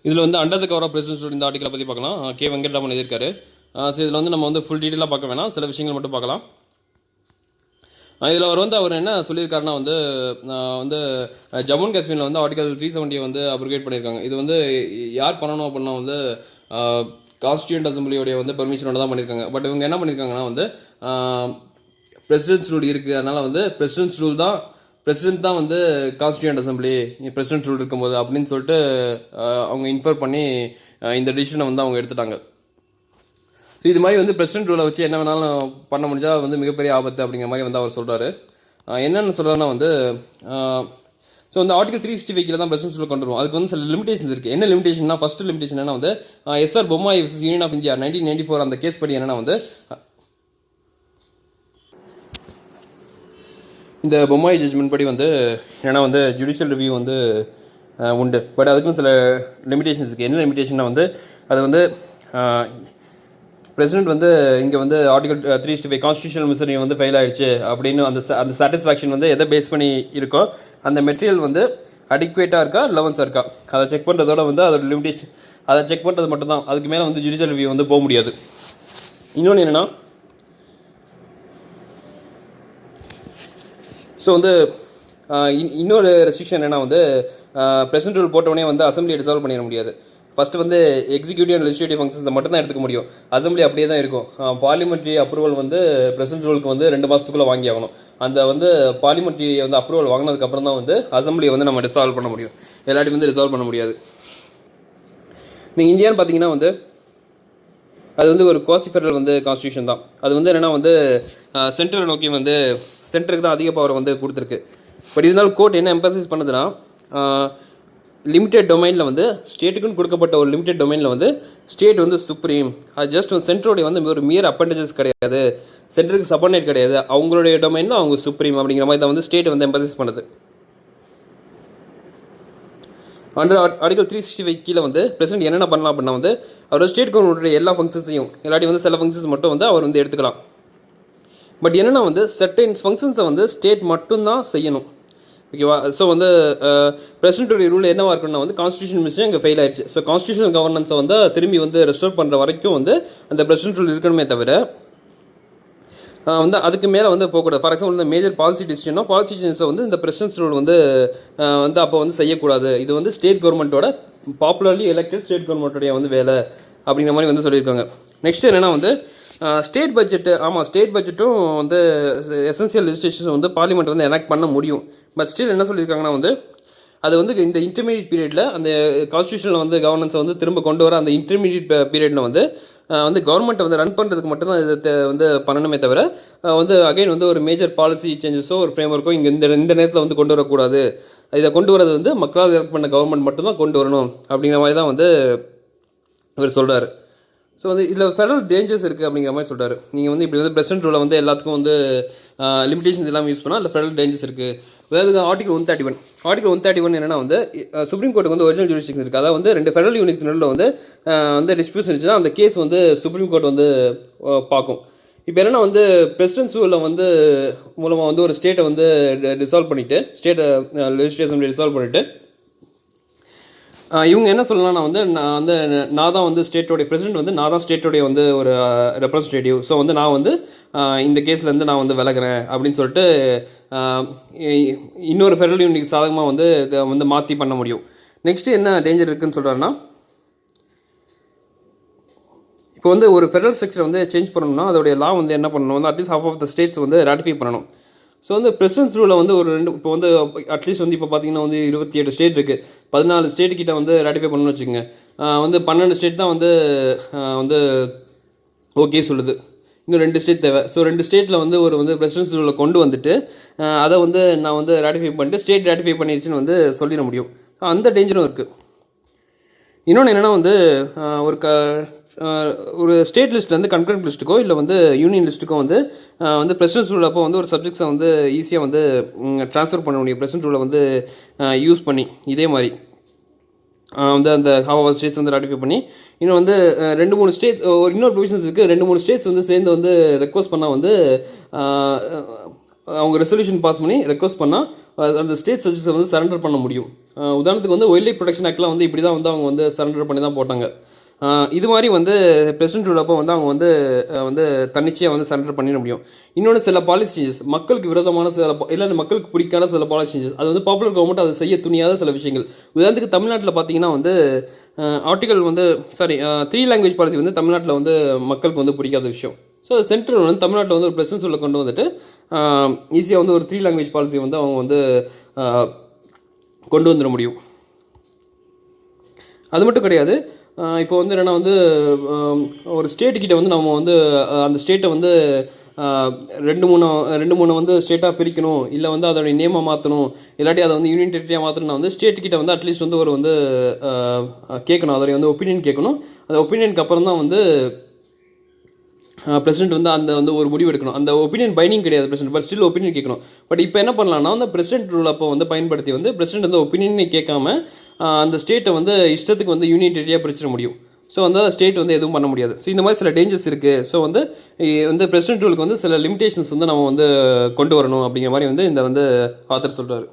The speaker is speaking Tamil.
இதில் வந்து under the cover of president இந்த ஆர்டிக்கலை பற்றி பார்க்கலாம். கே வெங்கட்ராமன் எழுதியிருக்காரு. ஸோ இதில் வந்து நம்ம வந்து ஃபுல் டீட்டெயிலாக பார்க்க வேணாம், சில விஷயங்கள் மட்டும் பார்க்கலாம். இதில் அவர் என்ன சொல்லியிருக்காருன்னா வந்து ஜம்மு அண்ட் காஷ்மீரில் வந்து ஆர்டிகல் 370 வந்து அப்ரிகேட் பண்ணியிருக்காங்க. இது வந்து யார் பண்ணணும் அப்படின்னா வந்து கான்ஸ்டியூண்ட் அசம்பிளியோடைய வந்து பெர்மிஷனோட தான் பண்ணியிருக்காங்க. பட் இவங்க என்ன பண்ணியிருக்காங்கன்னா வந்து பிரசிடென்ட்ஸ் ரூல் இருக்குது, அதனால் வந்து பிரசிடென்ட்ஸ் ரூல் தான், பிரசிடென்ட் தான் வந்து கான்ஸ்டியூண்ட் அசம்பிளி பிரசிடென்ட் ரூல் இருக்கும்போது அப்படின்னு சொல்லிட்டு அவங்க இன்ஃபர் பண்ணி இந்த டிசிஷனை வந்து அவங்க எடுத்துட்டாங்க. ஸோ இது மாதிரி வந்து பிரசிடென்ட் ரூலை வச்சு என்ன வேணாலும் பண்ண முடிஞ்சால் வந்து மிகப்பெரிய ஆபத்து அப்படிங்கிற மாதிரி வந்து அவர் சொல்கிறாரு. என்னென்னு சொல்கிறாருன்னா வந்து ஸோ வந்து ஆர்டிகல் 365 தான் பிரசிடென்ட் ரூல் கொண்டு வரும். அதுக்கு வந்து சில லிமிடேஷன்ஸ் இருக்குது. என்ன லிமிடேஷன்னா ஃபஸ்ட்டு லிமிடேஷன் என்ன வந்து S R Bommai versus union of India 1994 அந்த கேஸ் படி என்னென்னா வந்து இந்த பொம்மாய் ஜட்ஜ்மெண்ட் படி வந்து ஏன்னா வந்து ஜுடிஷியல் ரிவ்யூ வந்து உண்டு. பட் அதுக்கும் சில லிமிடேஷன்ஸ் இருக்குது. என்ன லிமிடேஷன்னா வந்து அது வந்து பிரசிடென்ட் வந்து இங்கே வந்து ஆர்டிகல் 365 கான்ஸ்டியூஷனல் மிஷனரி வந்து ஃபெயில் ஆகிடுச்சு அப்படின்னு அந்த சாட்டிஸ்ஃபேக்ஷன் வந்து எதை பேஸ் பண்ணி இருக்கோ அந்த மெட்டீரியல் வந்து அடிக்குவேட்டாக இருக்கா லெவன்ஸாக இருக்கா அதை செக் பண்ணுறதோட வந்து அதோட லிமிடேஷன் அதை செக் பண்ணுறது மட்டும்தான். அதுக்கு மேலே வந்து ஜுடிஷியல் ரிவ்யூ வந்து போக முடியாது. இன்னொன்று என்னென்னா ஸோ வந்து இன்னொரு ரெஸ்ட்ரிக்ஷன் என்னென்னா வந்து பிரசிடென்ட் ரூல் போட்டவொடனே வந்து அசம்பிளியை டிசால்வ் பண்ணிட முடியாது. ஃபஸ்ட்டு வந்து எக்ஸிக்யூட்டிவ் அண்ட் லெஜிஸ்லேட்டிவ் ஃபங்க்ஷன்ஸை மட்டும் தான் எடுத்துக்க முடியும். அசம்பிளி அப்படியே தான் இருக்கும். பார்லிமெண்ட்ரி அப்ரூவல் வந்து பிரசிடென்ட் ரூலுக்கு வந்து 2 மாதத்துக்குள்ளே வாங்கி ஆகணும். அந்த வந்து பார்லிமெண்ட்ரி வந்து அப்ரூவல் வாங்கினதுக்கப்புறம் தான் வந்து அசம்பிளியை வந்து நம்ம டிசால்வ் பண்ண முடியும். எல்லாத்தையும் வந்து டிசால்வ் பண்ண முடியாது. நீங்கள் இந்தியான்னு பார்த்தீங்கன்னா வந்து அது வந்து ஒரு குவாசி ஃபெடரல் வந்து கான்ஸ்டியூஷன் தான். அது வந்து என்னென்னா வந்து சென்ட்ரல் நோக்கி வந்து சென்டருக்கு தான் அதிக பவர் வந்து கொடுத்துருக்கு. பட் இருந்தாலும் கோர்ட் என்ன எம்பசைஸ் பண்ணுதுன்னா லிமிடெட் டொமைனில் வந்து ஸ்டேட்டுக்குன்னு கொடுக்கப்பட்ட ஒரு லிமிடெட் டொமைனில் வந்து ஸ்டேட் வந்து சுப்ரீம், அது ஜஸ்ட் சென்ட்ரோடைய வந்து ஒரு மியர் அப்பண்டேஜஸ் கிடையாது, சென்டருக்கு சபார்டினேட் கிடையாது, அவங்களுடைய டொமைன் தான் அவங்க சுப்ரீம் அப்படிங்கிற மாதிரி தான் வந்து ஸ்டேட் வந்து எம்பசைஸ் பண்ணுது. அண்டர் ஆர்டிகல் 365 கீழே வந்து பிரசிடென்ட் என்னென்ன பண்ணலாம் அப்படின்னா வந்து அவர் ஸ்டேட் கவர்மெண்ட்டுடைய எல்லா ஃபங்க்ஷன்ஸையும் இல்லாட்டி வந்து சில ஃபங்க்ஷன்ஸ் மட்டும் வந்து அவர் வந்து எடுத்துக்கலாம். பட் என்னென்னா வந்து சர்டைன்ஸ் ஃபங்க்ஷன்ஸை வந்து ஸ்டேட் மட்டும்தான் செய்யணும். ஓகேவா? ஸோ வந்து பிரசிடென்ட்டுடைய ரூல் என்னவாக இருக்குன்னா வந்து கான்ஸ்டியூஷன் மிஷன் இங்கே ஃபெயில் ஆயிடுச்சு. ஸோ கான்ஸ்டியூஷனல் கவர்னன்ஸை வந்து திரும்பி வந்து ரெஸ்டோர் பண்ணுற வரைக்கும் வந்து அந்த பிரசிடென்ட் ரூல் இருக்கணுமே தவிர வந்து அதுக்கு மேலே வந்து போகக்கூடாது. ஃபார் எக்ஸாம்பிள் இந்த மேஜர் பாலிசி டிசிஷனோ பாலிசி டிசிஷன்ஸை வந்து இந்த பிரசிடென்ட் ரூல் வந்து அப்போ வந்து செய்யக்கூடாது. இது வந்து ஸ்டேட் கவர்மெண்ட்டோட பாப்புலர்லி எலெக்டட் ஸ்டேட் கவர்மெண்ட்டோடைய வந்து வேலை அப்படிங்கிற மாதிரி வந்து சொல்லியிருக்காங்க. நெக்ஸ்ட் என்னென்னா வந்து ஸ்டேட் பட்ஜெட்டு, ஆமாம் ஸ்டேட் பட்ஜெட்டும் வந்து எசென்சியல் லெஜிஸ்லேஷன் வந்து பார்லிமெண்ட் வந்து எனாக்ட் பண்ண முடியும். பட் ஸ்டில் என்ன சொல்லியிருக்காங்கன்னா வந்து அது வந்து இந்த இன்டர்மீடியட் பீரியடில் அந்த கான்ஸ்டியூஷனில் வந்து கவர்னன்ஸை வந்து திரும்ப கொண்டு வர அந்த இன்டர்மீடியட் பீரியடில் வந்து கவர்மெண்ட்டை வந்து ரன் பண்ணுறதுக்கு மட்டும்தான் இதை வந்து பண்ணணுமே தவிர வந்து அகைன் வந்து ஒரு மேஜர் பாலிசி சேஞ்சஸோ ஒரு ஃப்ரேம் ஒர்க்கோ இங்கே இந்த நேரத்தில் வந்து கொண்டு வரக்கூடாது. இதை கொண்டு வரது வந்து மக்களால் எலெக்ட் பண்ண கவர்மெண்ட் மட்டும்தான் கொண்டு வரணும் அப்படிங்கிற மாதிரி தான் வந்து இவர் சொல்கிறார். ஸோ வந்து இதில் ஃபெடரல் டேஞ்சர்ஸ் இருக்குது அப்படிங்கிற மாதிரி சொல்கிறார். நீங்கள் வந்து இப்படி வந்து பிரசிடென்ட் ரூலை வந்து எல்லாத்துக்கும் வந்து லிமிடேஷன்ஸ் எல்லாம் யூஸ் பண்ணால் அதில் ஃபெடரல் டேஞ்சர்ஸ் இருக்குது. அதாவது ஆர்டிகல் 131 என்னென்னா வந்து சுப்ரீம் கோர்ட்டுக்கு வந்து ஒரிஜினல் ஜூரிஸ்டிக்ஷன் இருக்குது. அதாவது வந்து 2 ஃபெடரல் யூனிட்ஸ் நடுவில் வந்து டிஸ்பியூட்ஸ் இருந்துச்சுன்னா அந்த கேஸ் வந்து சுப்ரீம் கோர்ட் வந்து பார்க்கும். இப்போ என்னென்னா வந்து பிரசிடென்ட் ரூலில் வந்து மூலமாக வந்து ஒரு ஸ்டேட்டை வந்து டிசால்வ் பண்ணிவிட்டு ஸ்டேட் லெஜிஸ்லேஷன் டிசால்வ் பண்ணிவிட்டு இவங்க என்ன சொல்லலாம்னா வந்து நான் தான் வந்து ஸ்டேட்டோடைய பிரசிடென்ட் வந்து நான் தான் ஸ்டேட்டோடைய வந்து ஒரு ரெப்ரஸன்டேட்டிவ். ஸோ வந்து நான் வந்து இந்த கேஸ்லேருந்து நான் வந்து விலகிறேன் அப்படின்னு சொல்லிட்டு இன்னொரு ஃபெடரல் யூனிட் சாதகமாக வந்து இதை வந்து மாற்றி பண்ண முடியும். நெக்ஸ்ட்டு என்ன டேஞ்சர் இருக்குதுன்னு சொல்கிறாருன்னா இப்போ வந்து ஒரு ஃபெடரல் ஸ்ட்ரக்சர் வந்து சேஞ்ச் பண்ணணும்னா அதோடைய லா வந்து என்ன பண்ணணும் வந்து at least half of the states வந்து ராட்டிஃபை பண்ணணும். ஸோ வந்து பிரசிடென்ட் ரூலில் வந்து ஒரு இப்போ வந்து அட்லீஸ்ட் வந்து இப்போ பார்த்தீங்கன்னா வந்து 27 ஸ்டேட் இருக்குது. 14 ஸ்டேட்டுக்கிட்ட வந்து ராட்டிஃபை பண்ணணும்னு வச்சுக்கோங்க. வந்து 12 ஸ்டேட் தான் வந்து ஓகே சொல்லுது. இன்னும் 2 ஸ்டேட் தேவை. ஸோ 2 ஸ்டேட்டில் வந்து ஒரு பிரசிடென்ட் ரூலில் கொண்டு வந்துட்டு அதை வந்து நான் வந்து ராட்டிஃபை பண்ணிட்டு ஸ்டேட் ராட்டிஃபை பண்ணிடுச்சுன்னு வந்து சொல்லிட முடியும். அந்த டேஞ்சரும் இருக்குது. இன்னொன்று என்னென்னா வந்து ஒரு ஸ்டேட் லிஸ்ட்லேருந்து கன்கரண்ட் லிஸ்ட்டுக்கோ இல்லை வந்து யூனியன் லிஸ்ட்டுக்கோ வந்து பிரசிடென்ட் ரூல் அப்போ வந்து ஒரு சப்ஜெக்ட்ஸை வந்து ஈஸியாக வந்து ட்ரான்ஸ்ஃபர் பண்ண முடியும் பிரசிடென்ட் ரூலை வந்து யூஸ் பண்ணி. இதே மாதிரி வந்து அந்த ஹாஃப் ஸ்டேட்ஸ் வந்து ராட்டிஃபை பண்ணி இன்னும் வந்து 2-3 ஸ்டேட்ஸ் இன்னொரு ப்ரொவிஷன்ஸ் இருக்குது. 2-3 ஸ்டேட்ஸ் வந்து சேர்ந்து வந்து ரெக்வஸ்ட் பண்ணால் வந்து அவங்க ரெசல்யூஷன் பாஸ் பண்ணி ரெக்வஸ்ட் பண்ணால் அந்த ஸ்டேட் சப்ஜெக்ட்ஸை வந்து சரண்டர் பண்ண முடியும். உதாரணத்துக்கு வந்து வைல்ட் லைஃப் ப்ரொடெக்ஷன் ஆக்ட்லாம் வந்து இப்படி தான் வந்து அவங்க வந்து சரண்டர் பண்ணி தான் போட்டாங்க. இது மாதிரி வந்து பிரசிடென்ட் ரூல் அப்போ வந்து அவங்க வந்து வந்து தன்னிச்சையாக வந்து சரண்டர் பண்ணிட முடியும். இன்னொன்று சில பாலிசி சேஞ்சஸ், மக்களுக்கு விரோதமான சில இல்லை மக்களுக்கு பிடிக்காத சில பாலிசி சேஞ்சஸ், அது வந்து பாப்புலர் கவர்மெண்ட் அதை செய்ய துணியாத சில விஷயங்கள். உதாரணத்துக்கு தமிழ்நாட்டில் பார்த்தீங்கன்னா வந்து ஆர்டிகல் வந்து 3 லாங்குவேஜ் பாலிசி வந்து தமிழ்நாட்டில் வந்து மக்களுக்கு வந்து பிடிக்காத விஷயம். ஸோ சென்ட்ரல் வந்து தமிழ்நாட்டில் வந்து ஒரு பிரசிடென்ட் ரூலை கொண்டு வந்துட்டு ஈஸியாக வந்து ஒரு 3 லாங்குவேஜ் பாலிசி வந்து அவங்க வந்து கொண்டு வந்துட முடியும். அது மட்டும் கிடையாது, இப்போ வந்து என்னென்னா வந்து ஒரு ஸ்டேட்டுக்கிட்ட வந்து நம்ம வந்து அந்த ஸ்டேட்டை வந்து 2-3 வந்து ஸ்டேட்டாக பிரிக்கணும், இல்லை வந்து அதோடைய நேமை மாற்றணும், இல்லாட்டி அதை வந்து யூனியன் டெரிட்டரியாக மாற்றணும்னா வந்து ஸ்டேட்டுக்கிட்ட வந்து அட்லீஸ்ட் வந்து ஒரு வந்து கேட்கணும், அதோடைய வந்து ஒப்பீனியன் கேட்கணும். அந்த ஒப்பீனியனுக்கு அப்புறம் தான் வந்து பிரசிடென்ட் வந்து அந்த வந்து ஒரு முடிவு எடுக்கணும். அந்த ஒப்பீனியன் பைனிங் கிடையாது பிரசிடென்ட், பட் ஸ்டில் ஒப்பீனியன் கேட்கணும். பட் இப்போ என்ன பண்ணலாம்னா அந்த பிரசிடென்ட் ரூல் அப்போ வந்து பயன்படுத்தி வந்து பிரசிடென்ட் வந்து ஒப்பீனியனே கேட்காம அந்த ஸ்டேட்டை வந்து இஷ்டத்துக்கு வந்து யூனியன் டெரிட்டரியாக பிரிச்சிட முடியும். ஸோ வந்து ஸ்டேட் வந்து எதுவும் பண்ண முடியாது. ஸோ இந்த மாதிரி சில டேஞ்சர்ஸ் இருக்குது. ஸோ வந்து இந்த பிரசிடென்ட் ரூலுக்கு வந்து சில லிமிடேஷன்ஸ் வந்து நம்ம வந்து கொண்டு வரணும் அப்படிங்கிற மாதிரி வந்து இந்த வந்து ஆத்தர் சொல்கிறாரு.